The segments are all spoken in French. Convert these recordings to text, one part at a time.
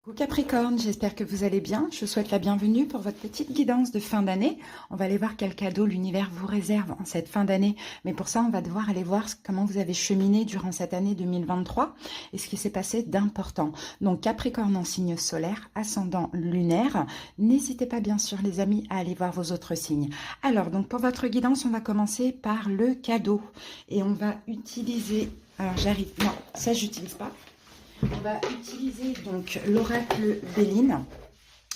Coucou Capricorne, j'espère que vous allez bien. Je vous souhaite la bienvenue pour votre petite guidance de fin d'année. On va aller voir quel cadeau l'univers vous réserve en cette fin d'année. Mais pour ça, on va devoir aller voir comment vous avez cheminé durant cette année 2023 et ce qui s'est passé d'important. Donc Capricorne en signe solaire, ascendant lunaire. N'hésitez pas bien sûr les amis à aller voir vos autres signes. Alors donc pour votre guidance, on va commencer par le cadeau. Et on va utiliser... Alors j'arrive... Non, ça j'utilise pas. On va utiliser donc l'oracle Béline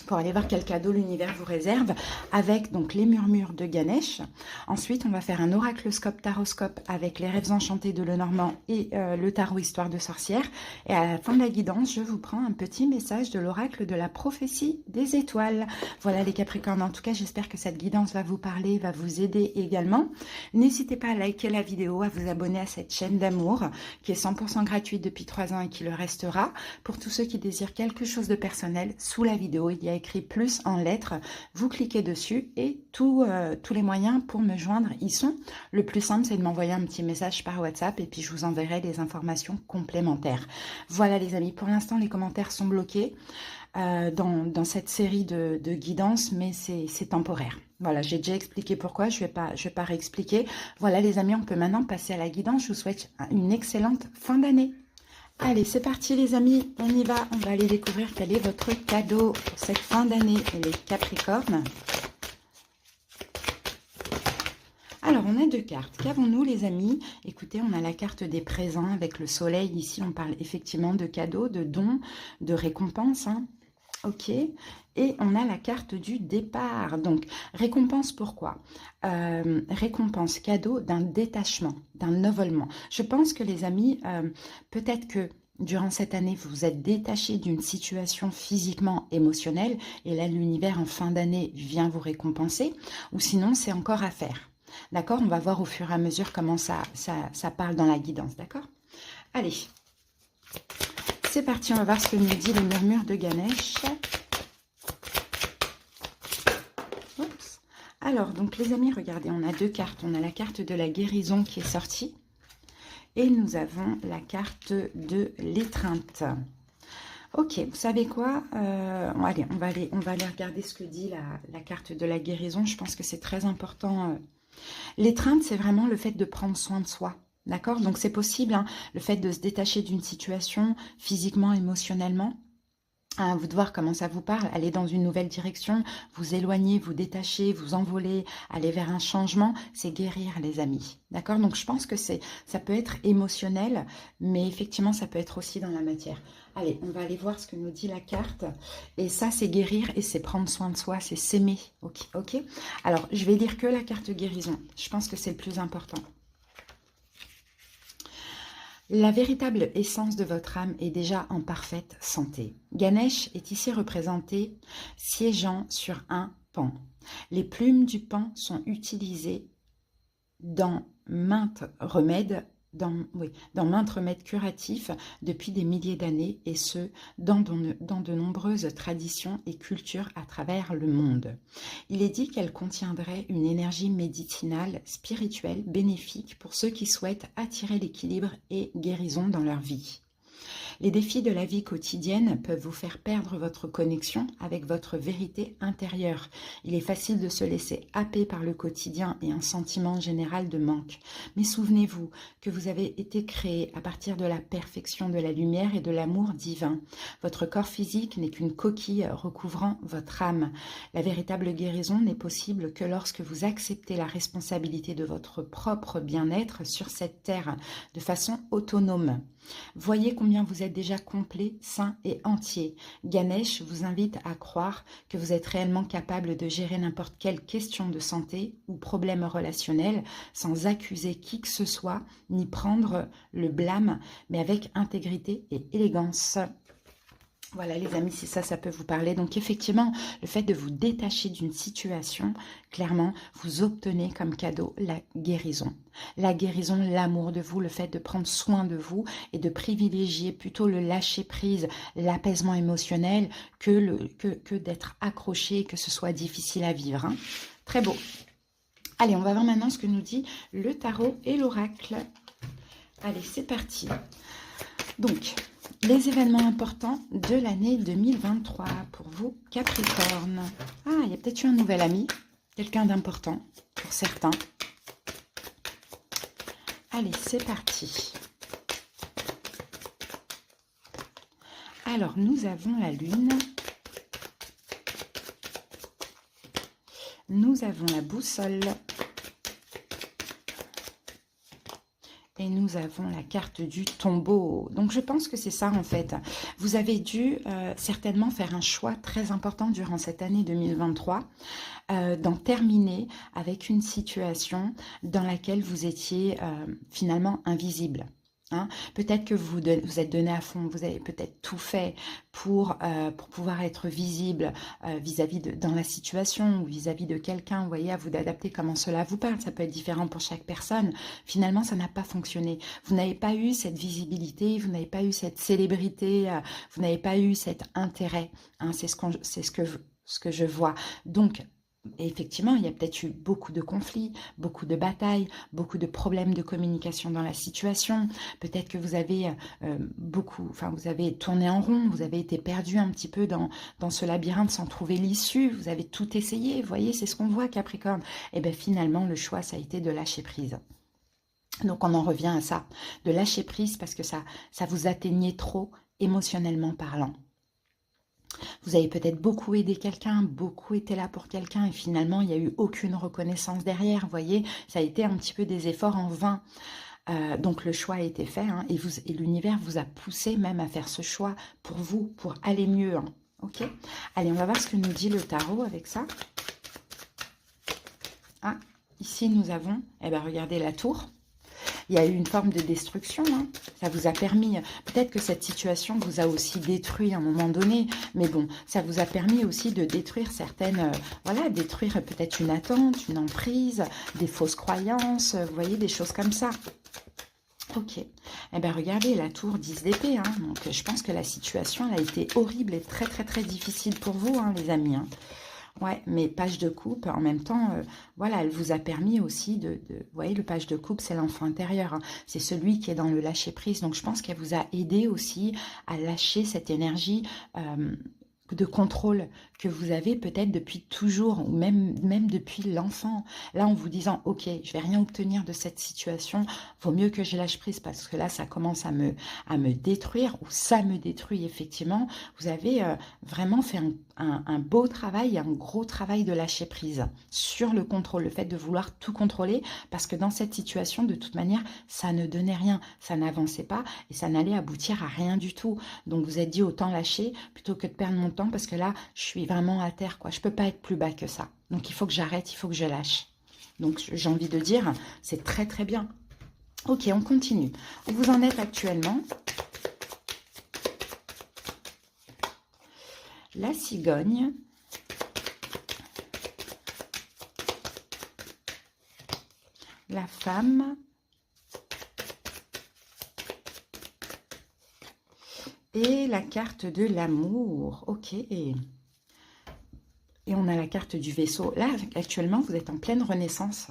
pour aller voir quel cadeau l'univers vous réserve avec donc les murmures de Ganesh. Ensuite, on va faire un oracloscope taroscope avec les rêves enchantés de Lenormand et le tarot histoire de sorcière. Et à la fin de la guidance, je vous prends un petit message de l'oracle de la prophétie des étoiles. Voilà les Capricornes, en tout cas, j'espère que cette guidance va vous parler, va vous aider également. N'hésitez pas à liker la vidéo, à vous abonner à cette chaîne d'amour qui est 100% gratuite depuis 3 ans et qui le restera. Pour tous ceux qui désirent quelque chose de personnel, sous la vidéo, il y a écrit plus en lettres, vous cliquez dessus et tous les moyens pour me joindre y sont. Le plus simple, c'est de m'envoyer un petit message par WhatsApp et puis je vous enverrai des informations complémentaires. Voilà les amis, pour l'instant les commentaires sont bloqués dans cette série de guidances, mais c'est temporaire. Voilà, j'ai déjà expliqué pourquoi, je vais pas réexpliquer. Voilà les amis, on peut maintenant passer à la guidance. Je vous souhaite une excellente fin d'année. Allez, c'est parti les amis, on y va. On va aller découvrir quel est votre cadeau pour cette fin d'année, les Capricornes. Alors, on a 2 cartes. Qu'avons-nous les amis? Écoutez, on a la carte des présents avec le soleil. Ici, on parle effectivement de cadeaux, de dons, de récompenses. Hein. Ok, et on a la carte du départ. Donc, récompense pourquoi? Récompense cadeau d'un détachement, d'un envolement. Je pense que les amis, peut-être que durant cette année, vous vous êtes détaché d'une situation physiquement émotionnelle et là, l'univers en fin d'année vient vous récompenser ou sinon, c'est encore à faire. D'accord? On va voir au fur et à mesure comment ça parle dans la guidance, d'accord? Allez. C'est parti, on va voir ce que nous dit le murmure de Ganesh. Oups. Alors, donc les amis, regardez, on a 2 cartes. On a la carte de la guérison qui est sortie. Et nous avons la carte de l'étreinte. Ok, vous savez quoi? Allez, on va aller regarder ce que dit la carte de la guérison. Je pense que c'est très important. L'étreinte, c'est vraiment le fait de prendre soin de soi. D'accord? Donc, c'est possible, hein, le fait de se détacher d'une situation physiquement, émotionnellement. À vous de voir comment ça vous parle, aller dans une nouvelle direction, vous éloigner, vous détacher, vous envoler, aller vers un changement, c'est guérir les amis. D'accord? Donc, je pense que ça peut être émotionnel, mais effectivement, ça peut être aussi dans la matière. Allez, on va aller voir ce que nous dit la carte. Et ça, c'est guérir et c'est prendre soin de soi, c'est s'aimer. Ok, ok. Alors, je vais lire que la carte guérison. Je pense que c'est le plus important. La véritable essence de votre âme est déjà en parfaite santé. Ganesh est ici représenté siégeant sur un paon. Les plumes du paon sont utilisées dans maintes remèdes curatifs depuis des milliers d'années et ce, dans de nombreuses traditions et cultures à travers le monde. Il est dit qu'elle contiendrait une énergie médicinale, spirituelle, bénéfique pour ceux qui souhaitent attirer l'équilibre et guérison dans leur vie. Les défis de la vie quotidienne peuvent vous faire perdre votre connexion avec votre vérité intérieure. Il est facile de se laisser happer par le quotidien et un sentiment général de manque. Mais souvenez-vous que vous avez été créé à partir de la perfection de la lumière et de l'amour divin. Votre corps physique n'est qu'une coquille recouvrant votre âme. La véritable guérison n'est possible que lorsque vous acceptez la responsabilité de votre propre bien-être sur cette terre de façon autonome. Voyez combien vous êtes déjà complet, sain et entier. Ganesh vous invite à croire que vous êtes réellement capable de gérer n'importe quelle question de santé ou problème relationnel sans accuser qui que ce soit ni prendre le blâme, mais avec intégrité et élégance. Voilà les amis, si ça peut vous parler. Donc effectivement, le fait de vous détacher d'une situation, clairement, vous obtenez comme cadeau la guérison. La guérison, l'amour de vous, le fait de prendre soin de vous et de privilégier plutôt le lâcher-prise, l'apaisement émotionnel que d'être accroché, que ce soit difficile à vivre. Hein. Très beau. Allez, on va voir maintenant ce que nous dit le tarot et l'oracle. Allez, c'est parti. Donc, Les événements importants de l'année 2023 pour vous, Capricorne. Ah, il y a peut-être eu un nouvel ami, quelqu'un d'important pour certains. Allez, c'est parti. Alors, nous avons la Lune. Nous avons la boussole. Et nous avons la carte du tombeau. Donc, je pense que c'est ça, en fait. Vous avez dû certainement faire un choix très important durant cette année 2023, d'en terminer avec une situation dans laquelle vous étiez finalement invisible. Hein, peut-être que vous êtes donné à fond, vous avez peut-être tout fait pour pouvoir être visible vis-à-vis dans la situation ou vis-à-vis de quelqu'un. Vous voyez, à vous d'adapter comment cela vous parle. Ça peut être différent pour chaque personne. Finalement, ça n'a pas fonctionné. Vous n'avez pas eu cette visibilité, vous n'avez pas eu cette célébrité, vous n'avez pas eu cet intérêt. Hein, c'est ce que je vois. Donc, et effectivement, il y a peut-être eu beaucoup de conflits, beaucoup de batailles, beaucoup de problèmes de communication dans la situation. Peut-être que vous avez vous avez tourné en rond, vous avez été perdu un petit peu dans ce labyrinthe sans trouver l'issue. Vous avez tout essayé, vous voyez, c'est ce qu'on voit, Capricorne. Et bien finalement, le choix, ça a été de lâcher prise. Donc on en revient à ça, de lâcher prise parce que ça vous atteignait trop émotionnellement parlant. Vous avez peut-être beaucoup aidé quelqu'un, beaucoup été là pour quelqu'un et finalement, il n'y a eu aucune reconnaissance derrière. Vous voyez, ça a été un petit peu des efforts en vain. Donc, le choix a été fait hein, et l'univers vous a poussé même à faire ce choix pour vous, pour aller mieux. Hein. Ok. Allez, on va voir ce que nous dit le tarot avec ça. Ah, ici, nous avons, regardez la tour. Il y a eu une forme de destruction, hein. Ça vous a permis, peut-être que cette situation vous a aussi détruit à un moment donné, mais bon, ça vous a permis aussi de détruire certaines, détruire peut-être une attente, une emprise, des fausses croyances, vous voyez, des choses comme ça. Ok, regardez, la tour 10 d'épée, hein. Donc je pense que la situation elle a été horrible et très très très difficile pour vous, hein, les amis, hein. Ouais, mais page de coupe, en même temps, elle vous a permis aussi vous voyez, le page de coupe, c'est l'enfant intérieur. Hein. C'est celui qui est dans le lâcher-prise. Donc, je pense qu'elle vous a aidé aussi à lâcher cette énergie de contrôle que vous avez peut-être depuis toujours ou même depuis l'enfant. Là, en vous disant, ok, je vais rien obtenir de cette situation, vaut mieux que je lâche prise parce que là, ça commence à me détruire ou ça me détruit effectivement. Vous avez vraiment fait un beau travail, un gros travail de lâcher prise sur le contrôle, le fait de vouloir tout contrôler parce que dans cette situation, de toute manière, ça ne donnait rien, ça n'avançait pas et ça n'allait aboutir à rien du tout. Donc, vous êtes dit autant lâcher plutôt que de perdre mon temps parce que là, je suis vraiment à terre, quoi. Je peux pas être plus bas que ça. Donc, il faut que j'arrête, il faut que je lâche. Donc, j'ai envie de dire, c'est très, très bien. Ok, on continue. Où vous en êtes actuellement? La cigogne. La femme. Et la carte de l'amour. Ok. Et on a la carte du vaisseau. Là, actuellement, vous êtes en pleine renaissance.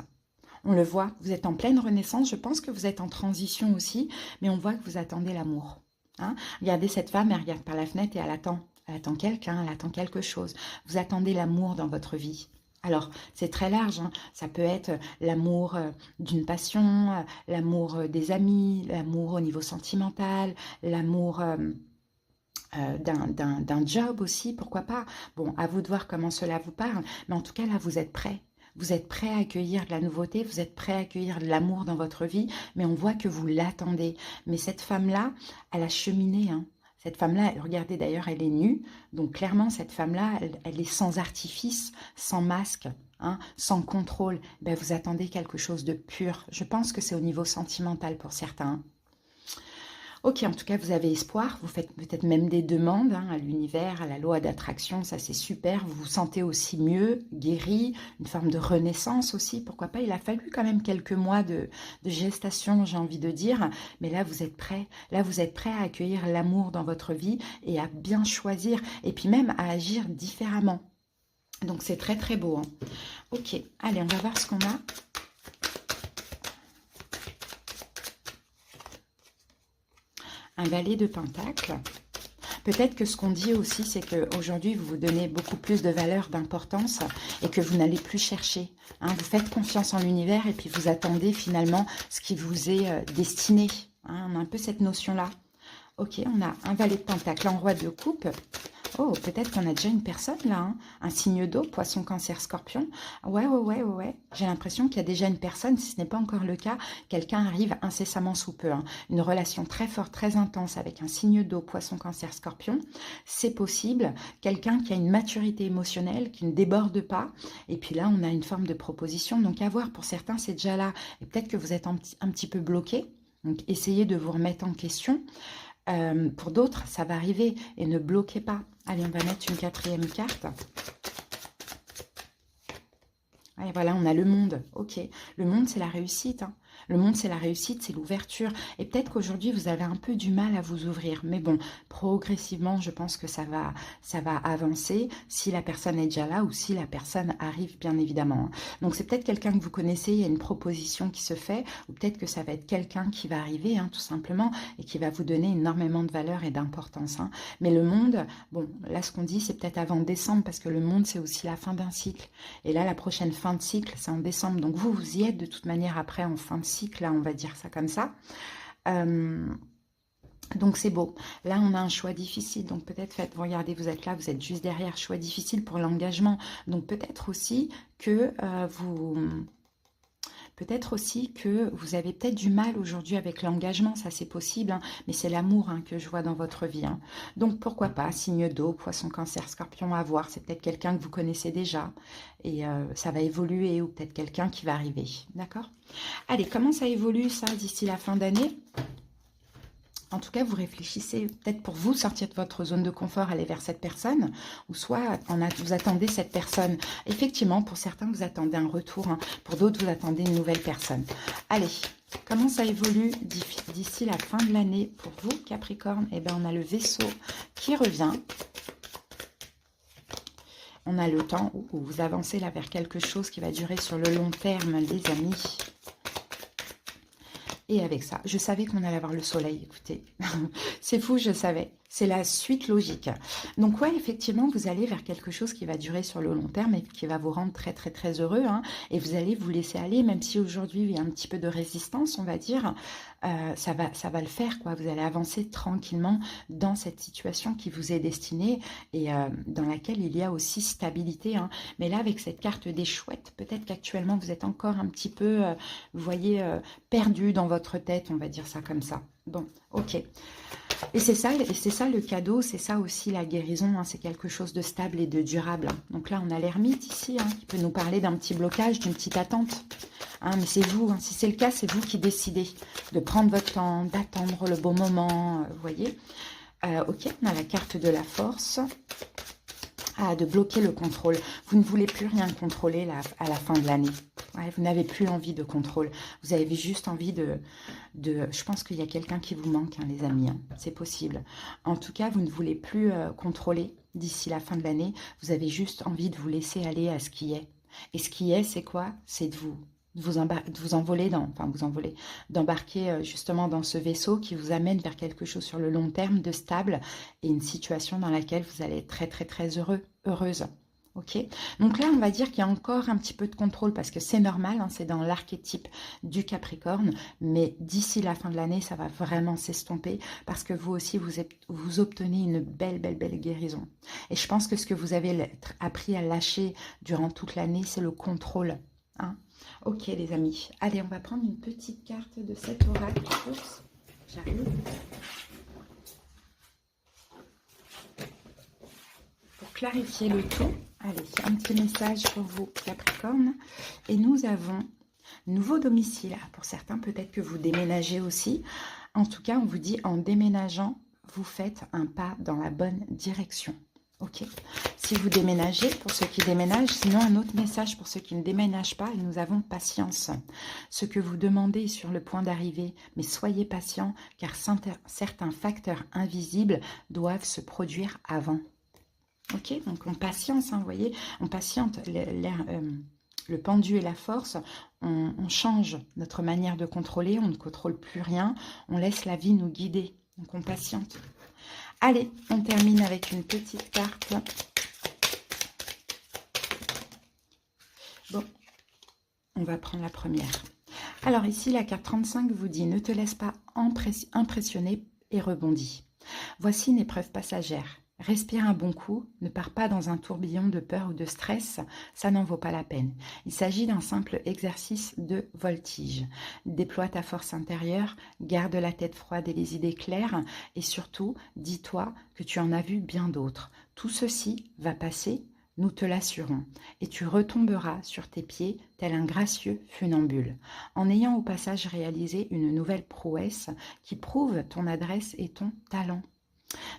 On le voit, vous êtes en pleine renaissance. Je pense que vous êtes en transition aussi, mais on voit que vous attendez l'amour. Hein? Regardez cette femme, elle regarde par la fenêtre et elle attend. Elle attend quelqu'un, elle attend quelque chose. Vous attendez l'amour dans votre vie. Alors, c'est très large. Hein? Ça peut être l'amour d'une passion, l'amour des amis, l'amour au niveau sentimental, l'amour... d'un job aussi, pourquoi pas. Bon, à vous de voir comment cela vous parle, mais en tout cas, là, vous êtes prêts. Vous êtes prêt à accueillir de la nouveauté, vous êtes prêt à accueillir de l'amour dans votre vie, mais on voit que vous l'attendez. Mais cette femme-là, elle a cheminé, hein. Cette femme-là, regardez d'ailleurs, elle est nue, donc clairement, cette femme-là, elle est sans artifice, sans masque, hein, sans contrôle. Ben, vous attendez quelque chose de pur. Je pense que c'est au niveau sentimental pour certains. Ok, en tout cas, vous avez espoir, vous faites peut-être même des demandes hein, à l'univers, à la loi d'attraction, ça c'est super, vous vous sentez aussi mieux, guéri, une forme de renaissance aussi, pourquoi pas, il a fallu quand même quelques mois de gestation, j'ai envie de dire, mais là vous êtes prêts, à accueillir l'amour dans votre vie et à bien choisir, et puis même à agir différemment. Donc c'est très très beau. Hein. Ok, allez, on va voir ce qu'on a. un valet de pentacle. Peut-être que ce qu'on dit aussi, c'est qu'aujourd'hui, vous vous donnez beaucoup plus de valeur, d'importance et que vous n'allez plus chercher. Hein. Vous faites confiance en l'univers et puis vous attendez finalement ce qui vous est destiné. Hein. On a un peu cette notion-là. Ok, on a un valet de pentacle en roi de coupe. Oh, peut-être qu'on a déjà une personne là, hein. Un signe d'eau, poisson, cancer, scorpion. Ouais. J'ai l'impression qu'il y a déjà une personne, si ce n'est pas encore le cas, quelqu'un arrive incessamment sous peu. Hein. Une relation très forte, très intense avec un signe d'eau, poisson, cancer, scorpion. C'est possible. Quelqu'un qui a une maturité émotionnelle, qui ne déborde pas. Et puis là, on a une forme de proposition. Donc à voir, pour certains, c'est déjà là. Et peut-être que vous êtes un petit peu bloqué. Donc essayez de vous remettre en question. Pour d'autres, ça va arriver et ne bloquez pas. Allez, on va mettre une quatrième carte. Et voilà, on a le monde. Ok, le monde, c'est la réussite. Hein. Le monde, c'est la réussite, c'est l'ouverture. Et peut-être qu'aujourd'hui, vous avez un peu du mal à vous ouvrir. Mais bon, progressivement, je pense que ça va avancer si la personne est déjà là ou si la personne arrive, bien évidemment. Donc, c'est peut-être quelqu'un que vous connaissez, il y a une proposition qui se fait. Ou peut-être que ça va être quelqu'un qui va arriver, hein, tout simplement, et qui va vous donner énormément de valeur et d'importance. Hein. Mais le monde, bon, là, ce qu'on dit, c'est peut-être avant décembre, parce que le monde, c'est aussi la fin d'un cycle. Et là, la prochaine fin de cycle, c'est en décembre. Donc, vous y êtes de toute manière après en fin de cycle. Là, on va dire ça comme ça. Donc, c'est beau. Là, on a un choix difficile. Donc, peut-être, regardez, vous êtes là, vous êtes juste derrière. Choix difficile pour l'engagement. Donc, peut-être aussi que Peut-être aussi que vous avez peut-être du mal aujourd'hui avec l'engagement, ça c'est possible, hein, mais c'est l'amour hein, que je vois dans votre vie. Hein. Donc pourquoi pas, signe d'eau, poisson, cancer, scorpion, à voir, c'est peut-être quelqu'un que vous connaissez déjà et ça va évoluer ou peut-être quelqu'un qui va arriver, d'accord? Allez, comment ça évolue ça d'ici la fin d'année? En tout cas, vous réfléchissez peut-être pour vous sortir de votre zone de confort, aller vers cette personne, ou soit vous attendez cette personne. Effectivement, pour certains, vous attendez un retour, hein, pour d'autres, vous attendez une nouvelle personne. Allez, comment ça évolue d'ici la fin de l'année pour vous, Capricorne? Eh bien, on a le vaisseau qui revient. On a le temps où vous avancez là vers quelque chose qui va durer sur le long terme, les amis. Et avec ça, je savais qu'on allait avoir le soleil, écoutez. C'est fou, je savais. C'est la suite logique. Donc ouais, effectivement, vous allez vers quelque chose qui va durer sur le long terme et qui va vous rendre très très très heureux. Hein, et vous allez vous laisser aller, même si aujourd'hui il y a un petit peu de résistance, on va dire. Ça va le faire, quoi. Vous allez avancer tranquillement dans cette situation qui vous est destinée et dans laquelle il y a aussi stabilité. Hein. Mais là, avec cette carte des chouettes, peut-être qu'actuellement vous êtes encore un petit peu, vous voyez, perdu dans votre tête, on va dire ça comme ça. Bon, ok. Et c'est ça le cadeau, c'est ça aussi la guérison, hein, c'est quelque chose de stable et de durable. Hein. Donc là, on a l'ermite ici, hein, qui peut nous parler d'un petit blocage, d'une petite attente. Hein, mais c'est vous, hein, si c'est le cas, c'est vous qui décidez de prendre votre temps, d'attendre le bon moment, vous voyez. Ok, on a la carte de la force. Ah, de bloquer le contrôle. Vous ne voulez plus rien contrôler là, à la fin de l'année. Ouais, vous n'avez plus envie de contrôle. Vous avez juste envie je pense qu'il y a quelqu'un qui vous manque, hein, les amis. Hein. C'est possible. En tout cas, vous ne voulez plus contrôler d'ici la fin de l'année. Vous avez juste envie de vous laisser aller à ce qui est. Et ce qui est, c'est quoi? C'est de vous envoler d'embarquer justement dans ce vaisseau qui vous amène vers quelque chose sur le long terme de stable et une situation dans laquelle vous allez être très très très heureuse. Ok, donc là on va dire qu'il y a encore un petit peu de contrôle parce que c'est normal, hein, c'est dans l'archétype du Capricorne, mais d'ici la fin de l'année ça va vraiment s'estomper parce que vous aussi vous obtenez une belle guérison. Et je pense que ce que vous avez appris à lâcher durant toute l'année, c'est le contrôle. Hein. Ok les amis, allez on va prendre une petite carte de cet oracle. Oups, j'arrive. Pour clarifier le tout, allez, un petit message pour vous Capricorne. Et nous avons nouveau domicile. Pour certains, peut-être que vous déménagez aussi. En tout cas, on vous dit en déménageant, vous faites un pas dans la bonne direction. Ok. Si vous déménagez, pour ceux qui déménagent, sinon un autre message pour ceux qui ne déménagent pas, et nous avons patience. Ce que vous demandez est sur le point d'arriver, mais soyez patient car certains facteurs invisibles doivent se produire avant. Ok, donc on patience, hein, vous voyez, on patiente, le pendu et la force, on change notre manière de contrôler, on ne contrôle plus rien, on laisse la vie nous guider. Donc on patiente. Allez, on termine avec une petite carte. Bon, on va prendre la première. Alors ici, la carte 35 vous dit « Ne te laisse pas impressionner et rebondis. Voici une épreuve passagère. Respire un bon coup, ne pars pas dans un tourbillon de peur ou de stress, ça n'en vaut pas la peine. Il s'agit d'un simple exercice de voltige. Déploie ta force intérieure, garde la tête froide et les idées claires, et surtout, dis-toi que tu en as vu bien d'autres. Tout ceci va passer, nous te l'assurons, et tu retomberas sur tes pieds tel un gracieux funambule, en ayant au passage réalisé une nouvelle prouesse qui prouve ton adresse et ton talent. »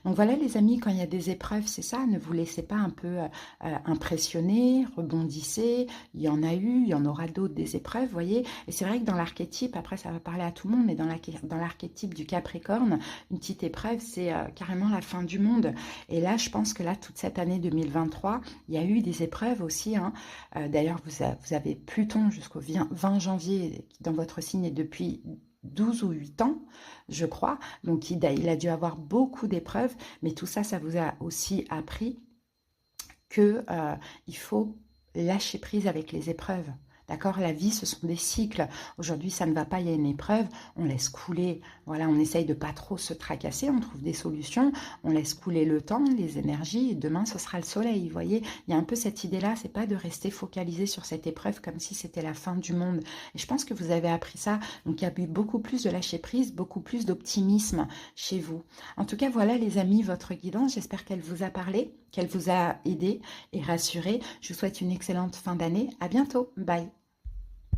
Donc voilà les amis, quand il y a des épreuves, c'est ça, ne vous laissez pas un peu impressionner, rebondissez, il y en a eu, il y en aura d'autres des épreuves, vous voyez. Et c'est vrai que dans l'archétype, après ça va parler à tout le monde, mais dans l'archétype du Capricorne, une petite épreuve, c'est carrément la fin du monde. Et là, je pense que là, toute cette année 2023, il y a eu des épreuves aussi. Hein. D'ailleurs, vous avez Pluton jusqu'au 20 janvier dans votre signe et depuis 12 ou 8 ans, je crois. Donc, il a dû avoir beaucoup d'épreuves, mais tout ça, ça vous a aussi appris que il faut lâcher prise avec les épreuves. D'accord? La vie, ce sont des cycles. Aujourd'hui, ça ne va pas, il y a une épreuve, on laisse couler. Voilà, on essaye de pas trop se tracasser, on trouve des solutions, on laisse couler le temps, les énergies, et demain, ce sera le soleil. Vous voyez, il y a un peu cette idée-là, c'est pas de rester focalisé sur cette épreuve comme si c'était la fin du monde. Et je pense que vous avez appris ça. Donc, il y a eu beaucoup plus de lâcher prise, beaucoup plus d'optimisme chez vous. En tout cas, voilà les amis, votre guidance. J'espère qu'elle vous a parlé, qu'elle vous a aidé et rassuré. Je vous souhaite une excellente fin d'année. À bientôt. Bye.